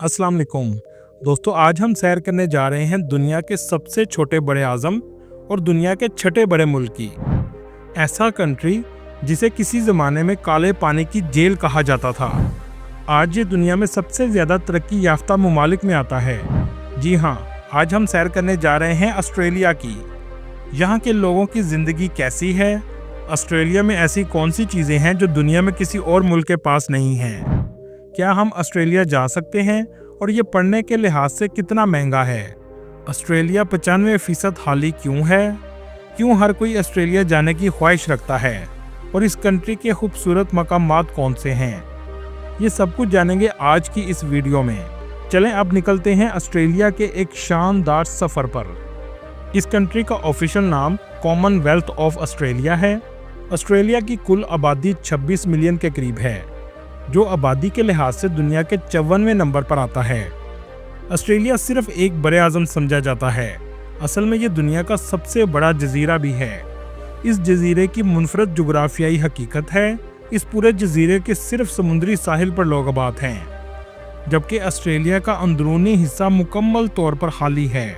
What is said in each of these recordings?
अस्सलाम वालेकुम दोस्तों, आज हम सैर करने जा रहे हैं दुनिया के सबसे छोटे बड़े आज़म और दुनिया के छठे बड़े मुल्क की। ऐसा कंट्री जिसे किसी ज़माने में काले पानी की जेल कहा जाता था, आज ये दुनिया में सबसे ज़्यादा तरक्की याफ्ता ममालिक में आता है। जी हाँ, आज हम सैर करने जा रहे हैं ऑस्ट्रेलिया की। यहाँ के लोगों की ज़िंदगी कैसी है, ऑस्ट्रेलिया में ऐसी कौन सी चीज़ें हैं जो दुनिया में किसी और मुल्क के पास नहीं हैं, क्या हम ऑस्ट्रेलिया जा सकते हैं और ये पढ़ने के लिहाज से कितना महंगा है, ऑस्ट्रेलिया 95% खाली क्यों है, क्यों हर कोई ऑस्ट्रेलिया जाने की ख्वाहिश रखता है और इस कंट्री के खूबसूरत मकामात कौन से हैं, ये सब कुछ जानेंगे आज की इस वीडियो में। चलें अब निकलते हैं ऑस्ट्रेलिया के एक शानदार सफ़र पर। इस कंट्री का ऑफिशियल नाम कॉमनवेल्थ ऑफ ऑस्ट्रेलिया है। ऑस्ट्रेलिया की कुल आबादी 26 मिलियन के करीब है, जो आबादी के लिहाज से दुनिया के 54वें नंबर पर आता है। ऑस्ट्रेलिया सिर्फ एक बड़े आज़म समझा जाता है, असल में ये दुनिया का सबसे बड़ा जजीरा भी है। इस जजीरे की मुनफरद जुग्राफियाई हकीकत है, इस पूरे जजीरे के सिर्फ समुद्री साहिल पर लोग आबाद हैं, जबकि ऑस्ट्रेलिया का अंदरूनी हिस्सा मुकम्मल तौर पर खाली है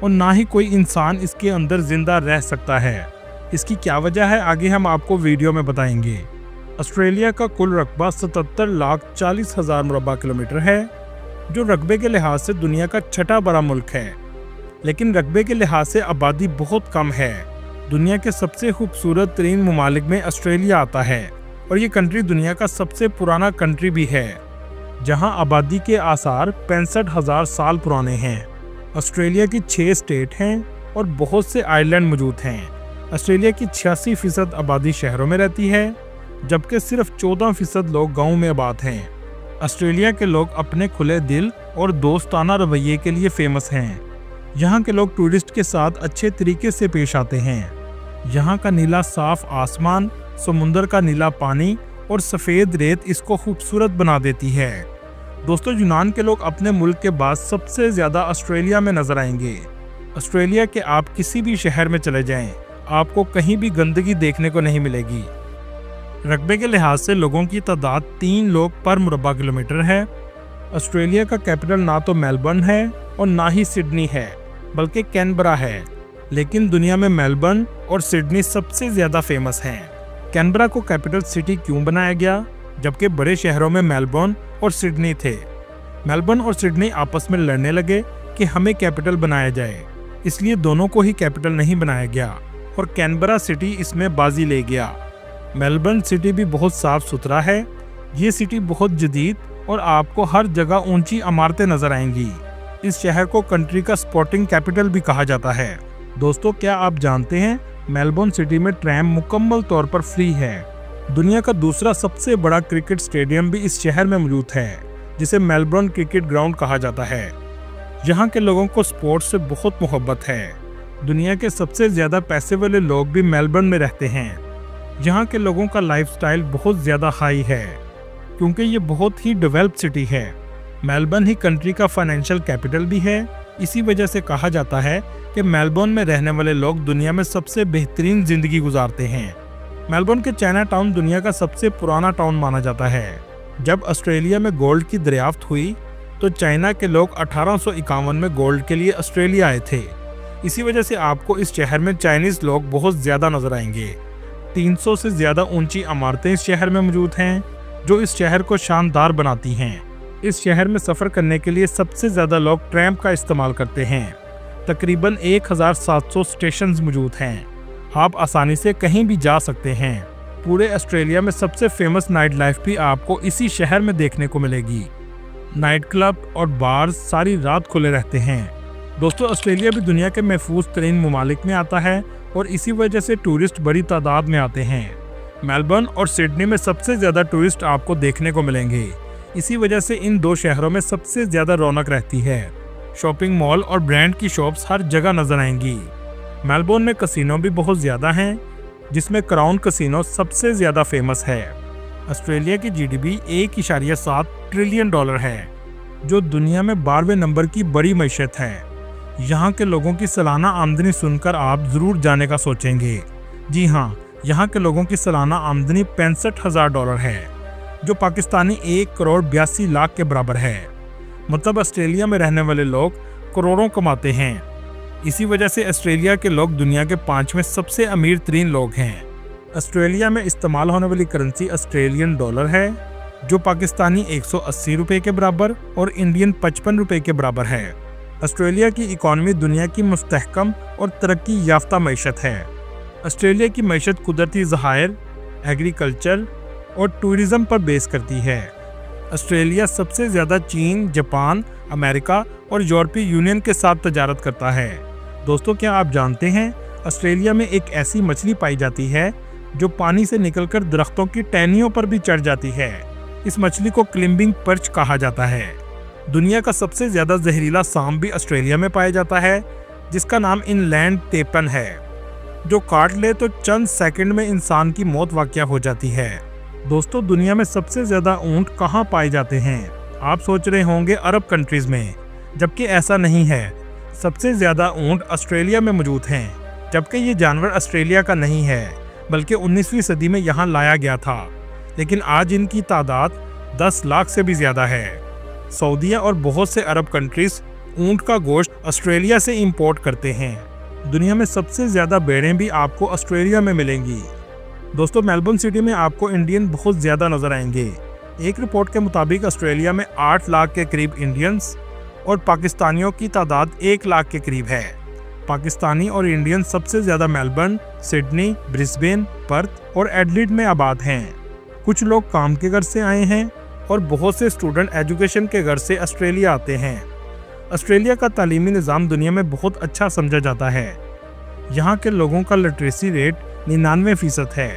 और ना ही कोई इंसान इसके अंदर जिंदा रह सकता है। इसकी क्या वजह है, आगे हम आपको वीडियो में बताएंगे। ऑस्ट्रेलिया का कुल रकबा 77,40,000 मुरबा किलोमीटर है, जो रकबे के लिहाज से दुनिया का छठा बड़ा मुल्क है, लेकिन रकबे के लिहाज से आबादी बहुत कम है। दुनिया के सबसे खूबसूरत तरीन ममालिक में ऑस्ट्रेलिया आता है और ये कंट्री दुनिया का सबसे पुराना कंट्री भी है, जहां आबादी के आसार 65,000 साल पुराने हैं। ऑस्ट्रेलिया की 6 स्टेट हैं और बहुत से आइलैंड मौजूद हैं। ऑस्ट्रेलिया की 86% आबादी शहरों में रहती है, जबकि सिर्फ 14% लोग गाँव में आबाद हैं। ऑस्ट्रेलिया के लोग अपने खुले दिल और दोस्ताना रवैये के लिए फेमस हैं। यहाँ के लोग टूरिस्ट के साथ अच्छे तरीके से पेश आते हैं। यहाँ का नीला साफ आसमान, समुंदर का नीला पानी और सफ़ेद रेत इसको खूबसूरत बना देती है। दोस्तों, यूनान के लोग अपने मुल्क के बाद सबसे ज़्यादा ऑस्ट्रेलिया में नजर आएंगे। ऑस्ट्रेलिया के आप किसी भी शहर में चले जाएं, आपको कहीं भी गंदगी देखने को नहीं मिलेगी। रकबे के लिहाज से लोगों की तादाद 3 लोग पर मुरबा किलोमीटर है। ऑस्ट्रेलिया का कैपिटल ना तो मेलबर्न है और ना ही सिडनी है, बल्कि कैनबरा है। लेकिन दुनिया में मेलबर्न और सिडनी सबसे ज़्यादा फेमस हैं। कैनबरा को कैपिटल सिटी क्यों बनाया गया, जबकि बड़े शहरों में मेलबर्न और सिडनी थे। मेलबर्न और सिडनी आपस में लड़ने लगे कि हमें कैपिटल बनाया जाए, इसलिए दोनों को ही कैपिटल नहीं बनाया गया और कैनबरा सिटी इसमें बाजी ले गया। मेलबर्न सिटी भी बहुत साफ सुथरा है। ये सिटी बहुत जदीद और आपको हर जगह ऊंची इमारतें नजर आएंगी। इस शहर को कंट्री का स्पोर्टिंग कैपिटल भी कहा जाता है। दोस्तों, क्या आप जानते हैं मेलबर्न सिटी में ट्रैम मुकम्मल तौर पर फ्री है। दुनिया का दूसरा सबसे बड़ा क्रिकेट स्टेडियम भी इस शहर में मौजूद है, जिसे मेलबर्न क्रिकेट ग्राउंड कहा जाता है। यहाँ के लोगों को स्पोर्ट्स से बहुत मोहब्बत है। दुनिया के सबसे ज़्यादा पैसे वाले लोग भी मेलबर्न में रहते हैं। यहाँ के लोगों का लाइफस्टाइल बहुत ज़्यादा हाई है, क्योंकि ये बहुत ही डेवलप सिटी है। मेलबर्न ही कंट्री का फाइनेंशियल कैपिटल भी है। इसी वजह से कहा जाता है कि मेलबर्न में रहने वाले लोग दुनिया में सबसे बेहतरीन ज़िंदगी गुजारते हैं। मेलबर्न के चाइना टाउन दुनिया का सबसे पुराना टाउन माना जाता है। जब ऑस्ट्रेलिया में गोल्ड की दरियाफ्त हुई तो चाइना के लोग 1851 में गोल्ड के लिए ऑस्ट्रेलिया आए थे। इसी वजह से आपको इस शहर में चाइनीज़ लोग बहुत ज़्यादा नजर आएंगे। 300 से ज़्यादा ऊंची इमारतें इस शहर में मौजूद हैं, जो इस शहर को शानदार बनाती हैं। इस शहर में सफ़र करने के लिए सबसे ज़्यादा लोग ट्रैम का इस्तेमाल करते हैं। तकरीबन 1700 स्टेशंस मौजूद हैं। आप आसानी से कहीं भी जा सकते हैं। पूरे ऑस्ट्रेलिया में सबसे फेमस नाइट लाइफ भी आपको इसी शहर में देखने को मिलेगी। नाइट क्लब और बार्स सारी रात खुले रहते हैं। दोस्तों, ऑस्ट्रेलिया भी दुनिया के महफूज तरीन ममालिक में आता है और इसी वजह से टूरिस्ट बड़ी तादाद में आते हैं। मेलबर्न और सिडनी में सबसे ज़्यादा टूरिस्ट आपको देखने को मिलेंगे। इसी वजह से इन दो शहरों में सबसे ज़्यादा रौनक रहती है। शॉपिंग मॉल और ब्रांड की शॉप्स हर जगह नजर आएंगी। मेलबर्न में कसिनो भी बहुत ज़्यादा हैं, जिसमें क्राउन कसिनो सबसे ज़्यादा फेमस है। ऑस्ट्रेलिया की जीडीपी 1.7 ट्रिलियन डॉलर है, जो दुनिया में 12वें नंबर की बड़ी मईशत है। यहाँ के लोगों की सालाना आमदनी सुनकर आप ज़रूर जाने का सोचेंगे। जी हाँ, यहाँ के लोगों की सालाना आमदनी 65,000 डॉलर है, जो पाकिस्तानी 1 करोड़ 82 लाख के बराबर है। मतलब ऑस्ट्रेलिया में रहने वाले लोग करोड़ों कमाते हैं। इसी वजह से ऑस्ट्रेलिया के लोग दुनिया के 5वें सबसे अमीर तरीन लोग हैं। ऑस्ट्रेलिया में इस्तेमाल होने वाली करेंसी ऑस्ट्रेलियन डॉलर है, जो पाकिस्तानी 180 रुपये के बराबर और इंडियन 55 रुपये के बराबर है। ऑस्ट्रेलिया की इकॉनमी दुनिया की मुस्तहकम और तरक्की याफ्ता मईशत है। ऑस्ट्रेलिया की मईशत कुदरती ज़खायर, एग्रीकल्चर और टूरिज़्म पर बेस करती है। ऑस्ट्रेलिया सबसे ज़्यादा चीन, जापान, अमेरिका और यूरोपीय यूनियन के साथ तजारत करता है। दोस्तों, क्या आप जानते हैं ऑस्ट्रेलिया में एक ऐसी मछली पाई जाती है जो पानी से निकलकर दरख्तों की टहनियों पर भी चढ़ जाती है। इस मछली को क्लिम्बिंग पर्च कहा जाता है। दुनिया का सबसे ज़्यादा जहरीला सांप भी ऑस्ट्रेलिया में पाया जाता है, जिसका नाम इनलैंड टेपन है, जो काट ले तो चंद सेकंड में इंसान की मौत वाक़या हो जाती है। दोस्तों, दुनिया में सबसे ज़्यादा ऊँट कहाँ पाए जाते हैं? आप सोच रहे होंगे अरब कंट्रीज़ में, जबकि ऐसा नहीं है। सबसे ज़्यादा ऊँट ऑस्ट्रेलिया में मौजूद हैं, जबकि ये जानवर ऑस्ट्रेलिया का नहीं है, बल्कि 19वीं सदी में यहाँ लाया गया था। लेकिन आज इनकी तादाद 10 लाख से भी ज़्यादा है। सऊदीया और बहुत से अरब कंट्रीज़ ऊँट का गोश्त ऑस्ट्रेलिया से इंपोर्ट करते हैं। दुनिया में सबसे ज़्यादा भेड़ें भी आपको ऑस्ट्रेलिया में मिलेंगी। दोस्तों, मेलबर्न सिटी में आपको इंडियन बहुत ज़्यादा नज़र आएंगे। एक रिपोर्ट के मुताबिक ऑस्ट्रेलिया में 8 लाख के करीब इंडियंस और पाकिस्तानियों की तादाद 1 लाख के करीब है। पाकिस्तानी और इंडियन सबसे ज़्यादा मेलबर्न, सिडनी, ब्रिस्बेन, पर्थ और एडलेड में आबाद हैं। कुछ लोग काम के घर से आए हैं और बहुत से स्टूडेंट एजुकेशन के घर से ऑस्ट्रेलिया आते हैं। ऑस्ट्रेलिया का तालीमी निज़ाम दुनिया में बहुत अच्छा समझा जाता है। यहाँ के लोगों का लिटरेसी रेट 99% है।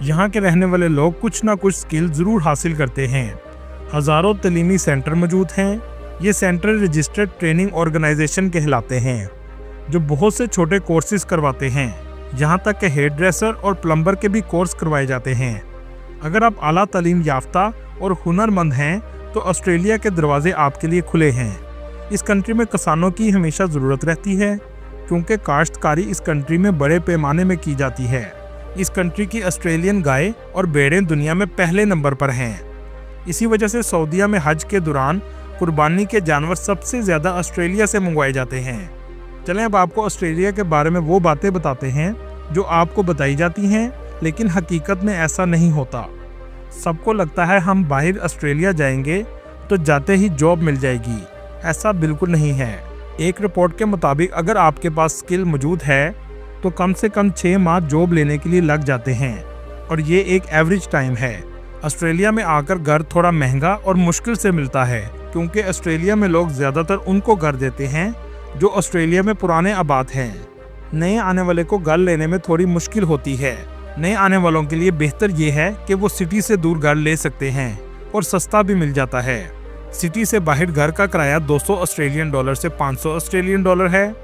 यहाँ के रहने वाले लोग कुछ ना कुछ स्किल ज़रूर हासिल करते हैं। हज़ारों तालीमी सेंटर मौजूद हैं। ये सेंटर रजिस्टर्ड ट्रेनिंग ऑर्गेनाइजेशन कहलाते हैं, जो बहुत से छोटे कोर्सेज करवाते हैं। यहाँ तक कि हेयर ड्रेसर और प्लम्बर के भी कोर्स करवाए जाते हैं। अगर आप आला तालीम याफ्ता और हुनरमंद हैं तो ऑस्ट्रेलिया के दरवाजे आपके लिए खुले हैं। इस कंट्री में किसानों की हमेशा ज़रूरत रहती है, क्योंकि काश्तकारी इस कंट्री में बड़े पैमाने में की जाती है। इस कंट्री की ऑस्ट्रेलियन गाय और भेड़ें दुनिया में पहले नंबर पर हैं। इसी वजह से सऊदीया में हज के दौरान कुर्बानी के जानवर सबसे ज़्यादा ऑस्ट्रेलिया से मंगवाए जाते हैं। चलें अब आपको ऑस्ट्रेलिया के बारे में वो बातें बताते हैं जो आपको बताई जाती हैं, लेकिन हकीकत में ऐसा नहीं होता। सबको लगता है हम बाहर ऑस्ट्रेलिया जाएंगे तो जाते ही जॉब मिल जाएगी। ऐसा बिल्कुल नहीं है। एक रिपोर्ट के मुताबिक अगर आपके पास स्किल मौजूद है तो कम से कम 6 माह जॉब लेने के लिए लग जाते हैं, और ये एक एवरेज टाइम है। ऑस्ट्रेलिया में आकर घर थोड़ा महंगा और मुश्किल से मिलता है, क्योंकि ऑस्ट्रेलिया में लोग ज़्यादातर उनको घर देते हैं जो ऑस्ट्रेलिया में पुराने आबाद हैं। नए आने वाले को घर लेने में थोड़ी मुश्किल होती है। नए आने वालों के लिए बेहतर ये है कि वो सिटी से दूर घर ले सकते हैं और सस्ता भी मिल जाता है। सिटी से बाहर घर का किराया 200 ऑस्ट्रेलियन डॉलर से 500 ऑस्ट्रेलियन डॉलर है,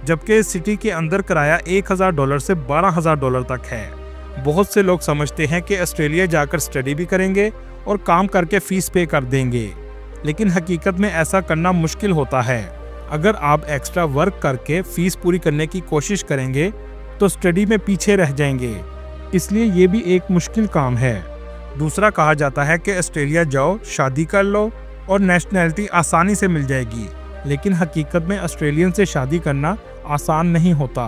जबकि सिटी के अंदर किराया 1000 डॉलर से 12,000 डॉलर तक है। बहुत से लोग समझते हैं कि ऑस्ट्रेलिया जाकर स्टडी भी करेंगे और काम करके फीस पे कर देंगे, लेकिन हकीकत में ऐसा करना मुश्किल होता है। अगर आप एक्स्ट्रा वर्क करके फीस पूरी करने की कोशिश करेंगे तो स्टडी में पीछे रह जाएंगे, इसलिए ये भी एक मुश्किल काम है। दूसरा, कहा जाता है कि ऑस्ट्रेलिया जाओ, शादी कर लो और नेशनैलिटी आसानी से मिल जाएगी, लेकिन हकीकत में ऑस्ट्रेलियन से शादी करना आसान नहीं होता,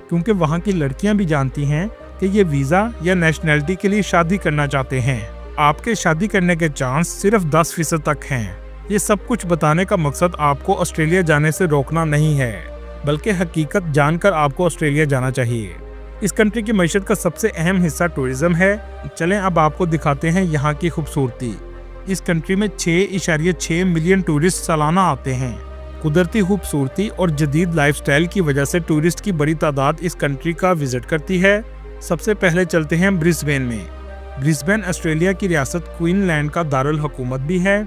क्योंकि वहाँ की लड़कियाँ भी जानती हैं कि ये वीज़ा या नेशनैलिटी के लिए शादी करना चाहते हैं। आपके शादी करने के चांस सिर्फ 10% तक हैं। ये सब कुछ बताने का मकसद आपको ऑस्ट्रेलिया जाने से रोकना नहीं है, बल्कि हकीकत जानकर आपको ऑस्ट्रेलिया जाना चाहिए। इस कंट्री की मईशत का सबसे अहम हिस्सा टूरिज़्म है। चलें अब आपको दिखाते हैं यहाँ की खूबसूरती। इस कंट्री में 6.6 मिलियन टूरिस्ट सालाना आते हैं। कुदरती खूबसूरती और जदीद लाइफस्टाइल की वजह से टूरिस्ट की बड़ी तादाद इस कंट्री का विजिट करती है। सबसे पहले चलते हैं ब्रिस्बेन में। ब्रिस्बेन ऑस्ट्रेलिया की रियासत क्वीनलैंड का दारुल हुकूमत भी है।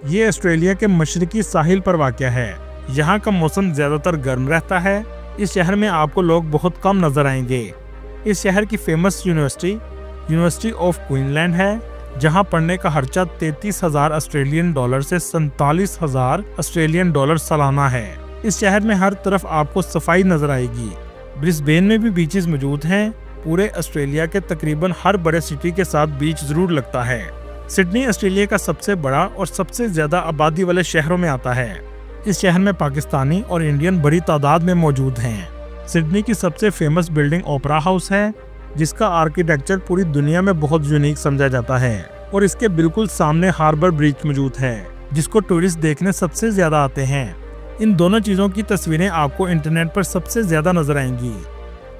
ये ऑस्ट्रेलिया के मशरकी साहिल पर वाक़या है। यहाँ का मौसम ज़्यादातर गर्म रहता है। इस शहर में आपको लोग बहुत कम नज़र आएंगे। इस शहर की फेमस यूनिवर्सिटी ऑफ क्वीनलैंड है, जहाँ पढ़ने का खर्चा 33,000 ऑस्ट्रेलियन डॉलर से 47,000 ऑस्ट्रेलियन डॉलर सालाना है। इस शहर में हर तरफ आपको सफाई नज़र आएगी। ब्रिस्बेन में भी बीचेस मौजूद हैं। पूरे ऑस्ट्रेलिया के तकरीबन हर बड़े सिटी के साथ बीच ज़रूर लगता है। सिडनी ऑस्ट्रेलिया का सबसे बड़ा और सबसे ज्यादा आबादी वाले शहरों में आता है। इस शहर में पाकिस्तानी और इंडियन बड़ी तादाद में मौजूद हैं। सिडनी की सबसे फेमस बिल्डिंग ओपेरा हाउस है, जिसका आर्किटेक्चर पूरी दुनिया में बहुत यूनिक समझा जाता है, और इसके बिल्कुल सामने हार्बर ब्रिज मौजूद है, जिसको टूरिस्ट देखने सबसे ज्यादा आते हैं। इन दोनों चीजों की तस्वीरें आपको इंटरनेट पर सबसे ज्यादा नजर आएंगी।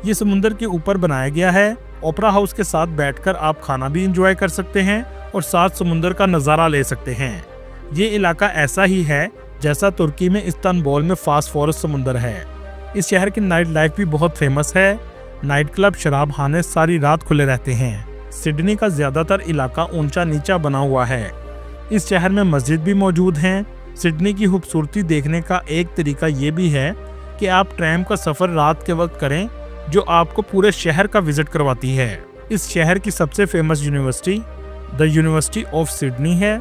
ये समुंदर के ऊपर बनाया गया है। ओपेरा हाउस के साथ बैठकर आप खाना भी एंजॉय कर सकते हैं और साथ समुंदर का नज़ारा ले सकते हैं। ये इलाका ऐसा ही है जैसा तुर्की में इस्तांबुल में फास्फोरस समुंदर है। इस शहर की नाइट लाइफ भी बहुत फेमस है। नाइट क्लब, शराब खाने सारी रात खुले रहते हैं। सिडनी का ज़्यादातर इलाका ऊंचा नीचा बना हुआ है। इस शहर में मस्जिद भी मौजूद हैं। सिडनी की खूबसूरती देखने का एक तरीका ये भी है कि आप ट्रैम का सफ़र रात के वक्त करें, जो आपको पूरे शहर का विजिट करवाती है। इस शहर की सबसे famous university the university of Sydney है।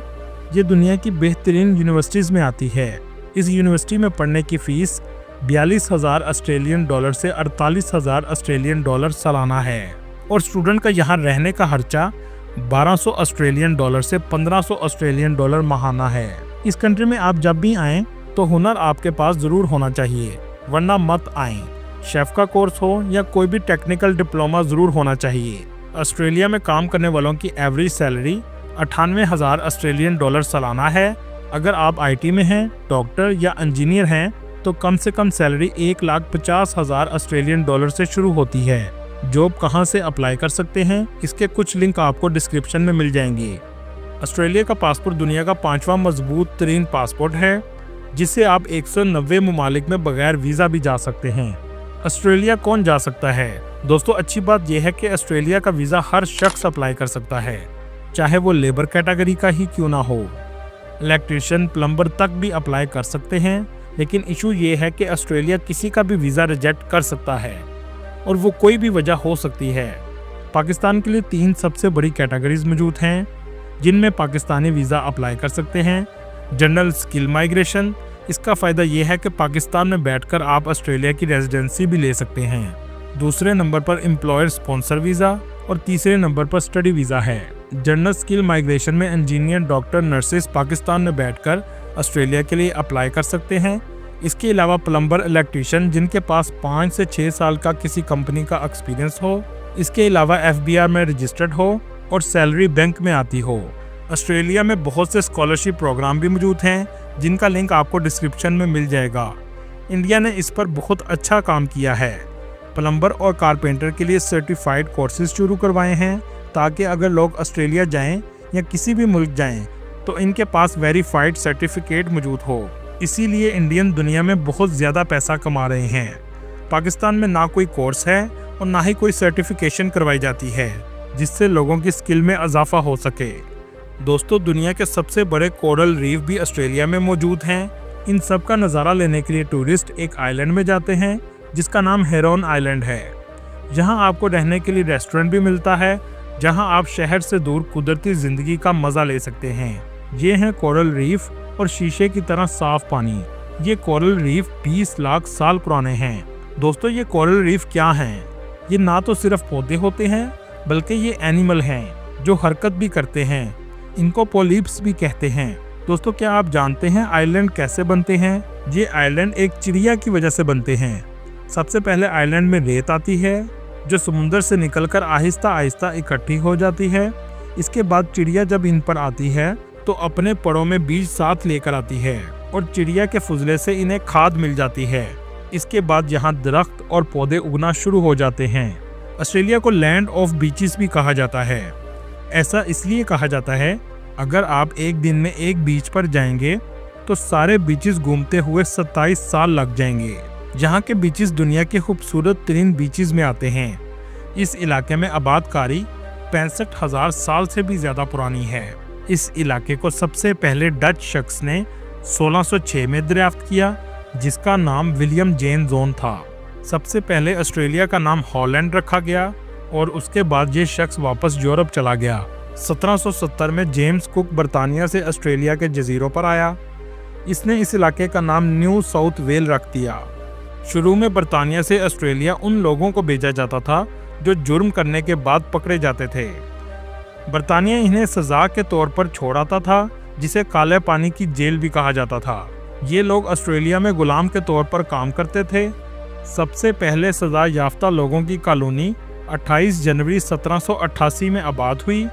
ये दुनिया की बेहतरीन यूनिवर्सिटीज़ में आती है। इस यूनिवर्सिटी में पढ़ने की फ़ीस 42,000 ऑस्ट्रेलियन डॉलर से 48,000 ऑस्ट्रेलियन डॉलर सालाना है, और स्टूडेंट का यहाँ रहने का खर्चा 1200 ऑस्ट्रेलियन डॉलर से 1500 ऑस्ट्रेलियन डॉलर माहाना है। इस कंट्री में आप जब भी आएँ तो हुनर आपके पास ज़रूर होना चाहिए, वरना मत आएँ। शेफ़ का कोर्स हो या कोई भी टेक्निकल डिप्लोमा ज़रूर होना चाहिए। ऑस्ट्रेलिया में काम करने वालों की एवरेज सैलरी 98,000 ऑस्ट्रेलियन डॉलर सालाना है। अगर आप आईटी में हैं, डॉक्टर या इंजीनियर हैं, तो कम से कम सैलरी 1,50,000 ऑस्ट्रेलियन डॉलर से शुरू होती है। जॉब कहां से अप्लाई कर सकते हैं, इसके कुछ लिंक आपको डिस्क्रिप्शन में मिल जाएंगे। ऑस्ट्रेलिया का पासपोर्ट दुनिया का 5वां मजबूत तरीन पासपोर्ट है, जिससे आप 190 ममालिक में बगैर वीज़ा भी जा सकते हैं। ऑस्ट्रेलिया कौन जा सकता है? दोस्तों, अच्छी बात यह है कि ऑस्ट्रेलिया का वीज़ा हर शख्स अप्लाई कर सकता है, चाहे वो लेबर कैटेगरी का ही क्यों ना हो। इलेक्ट्रीशियन, प्लम्बर तक भी अप्लाई कर सकते हैं, लेकिन इशू ये है कि ऑस्ट्रेलिया किसी का भी वीज़ा रिजेक्ट कर सकता है, और वो कोई भी वजह हो सकती है। पाकिस्तान के लिए 3 सबसे बड़ी कैटेगरीज मौजूद हैं, जिनमें पाकिस्तानी वीज़ा अप्लाई कर सकते हैं। जनरल स्किल माइग्रेशन, इसका फ़ायदा यह है कि पाकिस्तान में बैठकर आप ऑस्ट्रेलिया की रेजिडेंसी भी ले सकते हैं। दूसरे number per employer sponsor visa, और तीसरे नंबर पर स्टडी वीज़ा है। जनरल स्किल माइग्रेशन में इंजीनियर, डॉक्टर, नर्सेस पाकिस्तान में बैठकर ऑस्ट्रेलिया के लिए अप्लाई कर सकते हैं। इसके अलावा प्लम्बर, इलेक्ट्रीशियन जिनके पास 5 से 6 साल का किसी कंपनी का एक्सपीरियंस हो, इसके अलावा FBR में रजिस्टर्ड हो और सैलरी बैंक में आती हो। ऑस्ट्रेलिया में बहुत से स्कॉलरशिप प्रोग्राम भी मौजूद हैं, जिनका लिंक आपको डिस्क्रिप्शन में मिल जाएगा। इंडिया ने इस पर बहुत अच्छा काम किया है। प्लम्बर और कारपेंटर के लिए सर्टिफाइड कोर्सेज शुरू करवाए हैं, ताकि अगर लोग ऑस्ट्रेलिया जाएं या किसी भी मुल्क जाएं तो इनके पास वेरीफाइड सर्टिफिकेट मौजूद हो। इसीलिए इंडियन दुनिया में बहुत ज़्यादा पैसा कमा रहे हैं। पाकिस्तान में ना कोई कोर्स है और ना ही कोई सर्टिफिकेशन करवाई जाती है, जिससे लोगों की स्किल में इजाफा हो सके। दोस्तों, दुनिया के सबसे बड़े कोरल रीफ भी ऑस्ट्रेलिया में मौजूद हैं। इन सब का नज़ारा लेने के लिए टूरिस्ट एक आइलैंड में जाते हैं, जिसका नाम हेरोन आइलैंड है। जहां आपको रहने के लिए रेस्टोरेंट भी मिलता है, जहां आप शहर से दूर कुदरती ज़िंदगी का मज़ा ले सकते हैं। ये हैं कोरल रीफ और शीशे की तरह साफ पानी। ये कोरल रीफ 20 लाख साल पुराने हैं। दोस्तों, ये कोरल रीफ क्या हैं? ये ना तो सिर्फ पौधे होते हैं, बल्कि ये एनिमल हैं जो हरकत भी करते हैं। इनको पोलिप्स भी कहते हैं। दोस्तों, क्या आप जानते हैं आइलैंड कैसे बनते हैं? ये आइलैंड एक चिड़िया की वजह से बनते हैं। सबसे पहले आइलैंड में रेत आती है, जो समुंदर से निकलकर आहिस्ता आहिस्ता इकट्ठी हो जाती है। इसके बाद चिड़िया जब इन पर आती है तो अपने पड़ों में बीज साथ लेकर आती है, और चिड़िया के फुजले से इन्हें खाद मिल जाती है। इसके बाद यहाँ दरख्त और पौधे उगना शुरू हो जाते हैं। ऑस्ट्रेलिया को लैंड ऑफ बीचेस भी कहा जाता है। ऐसा इसलिए कहा जाता है, अगर आप एक दिन में एक बीच पर जाएंगे तो सारे बीचेस घूमते हुए 27 साल लग जाएंगे। यहाँ के बीचेस दुनिया के खूबसूरत तरीन बीचेस में आते हैं। इस इलाके में आबादकारी 65,000 साल से भी ज़्यादा पुरानी है। इस इलाके को सबसे पहले डच शख्स ने 1606 में दरियाफ्त किया, जिसका नाम विलियम जेन जोन था। सबसे पहले ऑस्ट्रेलिया का नाम हॉलैंड रखा गया, और उसके बाद ये शख्स वापस यूरोप चला गया। 1770 में जेम्स कुक बर्तानिया से ऑस्ट्रेलिया के जजीरों पर आया। इसने इस इलाके का नाम न्यू साउथ वेल रख दिया। शुरू में बर्तानिया से ऑस्ट्रेलिया उन लोगों को भेजा जाता था जो जुर्म करने के बाद पकड़े जाते थे। برطانیہ انہیں سزا کے طور پر چھوڑاتا تھا، جسے کالے پانی کی جیل بھی کہا جاتا تھا۔ یہ لوگ آسٹریلیا میں غلام کے طور پر کام کرتے تھے۔ سب سے پہلے سزا یافتہ لوگوں کی کالونی 28 جنوری 1788 میں آباد ہوئی۔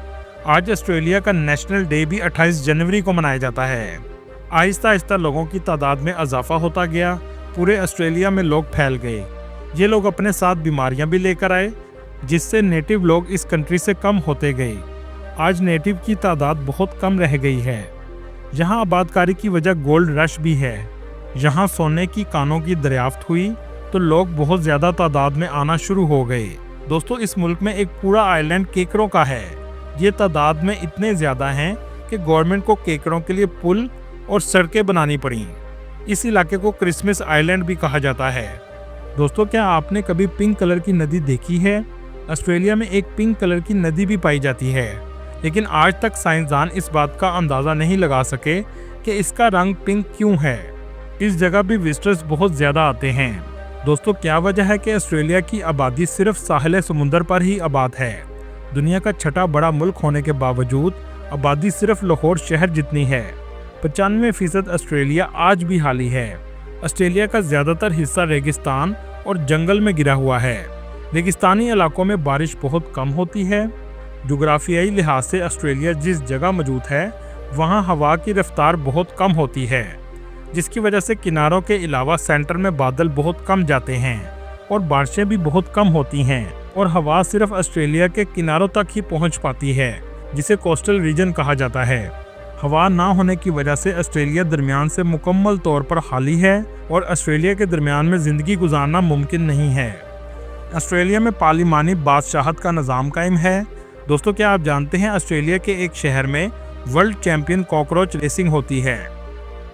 آج آسٹریلیا کا نیشنل ڈے بھی 28 جنوری کو منایا جاتا ہے۔ آہستہ آہستہ لوگوں کی تعداد میں اضافہ ہوتا گیا، پورے آسٹریلیا میں لوگ پھیل گئے۔ یہ لوگ اپنے ساتھ بیماریاں بھی لے کر آئے، جس سے نیٹو لوگ اس کنٹری سے کم ہوتے گئے۔ آج نیٹو کی تعداد بہت کم رہ گئی ہے۔ یہاں آبادکاری کی وجہ گولڈ رش بھی ہے۔ یہاں سونے کی کانوں کی دریافت ہوئی تو لوگ بہت زیادہ تعداد میں آنا شروع ہو گئے۔ دوستو، اس ملک میں ایک پورا آئی لینڈ کیکڑوں کا ہے۔ یہ تعداد میں اتنے زیادہ ہیں کہ گورنمنٹ کو کیکڑوں کے لیے پل اور سڑکیں بنانی پڑیں۔ اس علاقے کو کرسمس آئی لینڈ بھی کہا جاتا ہے۔ دوستو، کیا آپ نے کبھی پنک کلر کی ندی دیکھی ہے؟ آسٹریلیا میں ایک پنک کلر کی ندی بھی پائی جاتی ہے، لیکن آج تک سائنسدان اس بات کا اندازہ نہیں لگا سکے کہ اس کا رنگ پنک کیوں ہے۔ اس جگہ بھی وزٹرز بہت زیادہ آتے ہیں۔ دوستو، کیا وجہ ہے کہ آسٹریلیا کی آبادی صرف ساحل سمندر پر ہی آباد ہے؟ دنیا کا چھٹا بڑا ملک ہونے کے باوجود آبادی صرف لاہور شہر جتنی ہے۔ 95% آسٹریلیا آج بھی خالی ہے۔ آسٹریلیا کا زیادہ تر حصہ ریگستان اور جنگل میں گرا ہوا ہے۔ ریگستانی علاقوں میں بارش بہت کم ہوتی ہے۔ جغرافیائی لحاظ سے آسٹریلیا جس جگہ موجود ہے وہاں ہوا کی رفتار بہت کم ہوتی ہے، جس کی وجہ سے کناروں کے علاوہ سینٹر میں بادل بہت کم جاتے ہیں اور بارشیں بھی بہت کم ہوتی ہیں، اور ہوا صرف آسٹریلیا کے کناروں تک ہی پہنچ پاتی ہے، جسے کوسٹل ریجن کہا جاتا ہے۔ ہوا نہ ہونے کی وجہ سے آسٹریلیا درمیان سے مکمل طور پر خالی ہے اور آسٹریلیا کے درمیان میں زندگی گزارنا ممکن نہیں ہے۔ آسٹریلیا میں پارلیمانی بادشاہت کا نظام قائم ہے۔ دوستو، کیا آپ جانتے ہیں آسٹریلیا کے ایک شہر میں ورلڈ چیمپئن کاکروچ ریسنگ ہوتی ہے۔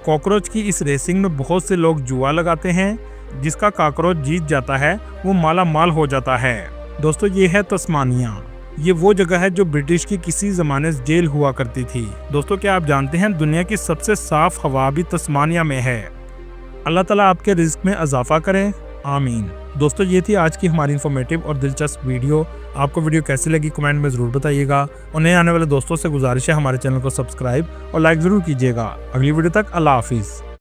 کاکروچ کی اس ریسنگ میں بہت سے لوگ جوا لگاتے ہیں۔ جس کا کاکروچ جیت جاتا ہے وہ مالا مال ہو جاتا ہے۔ دوستو، یہ ہے تسمانیہ۔ یہ وہ جگہ ہے جو برٹش کی کسی زمانے سے جیل ہوا کرتی تھی۔ دوستو، کیا آپ جانتے ہیں دنیا کی سب سے صاف ہوا بھی تسمانیہ میں ہے؟ اللہ تعالیٰ آپ کے رزق میں اضافہ کرے، آمین۔ دوستو، یہ تھی آج کی ہماری انفارمیٹیو اور دلچسپ ویڈیو۔ آپ کو ویڈیو کیسی لگی کمنٹ میں ضرور بتائیے گا، اور نئے آنے والے دوستوں سے گزارش ہے ہمارے چینل کو سبسکرائب اور لائک ضرور کیجیے گا۔ اگلی ویڈیو تک اللہ حافظ۔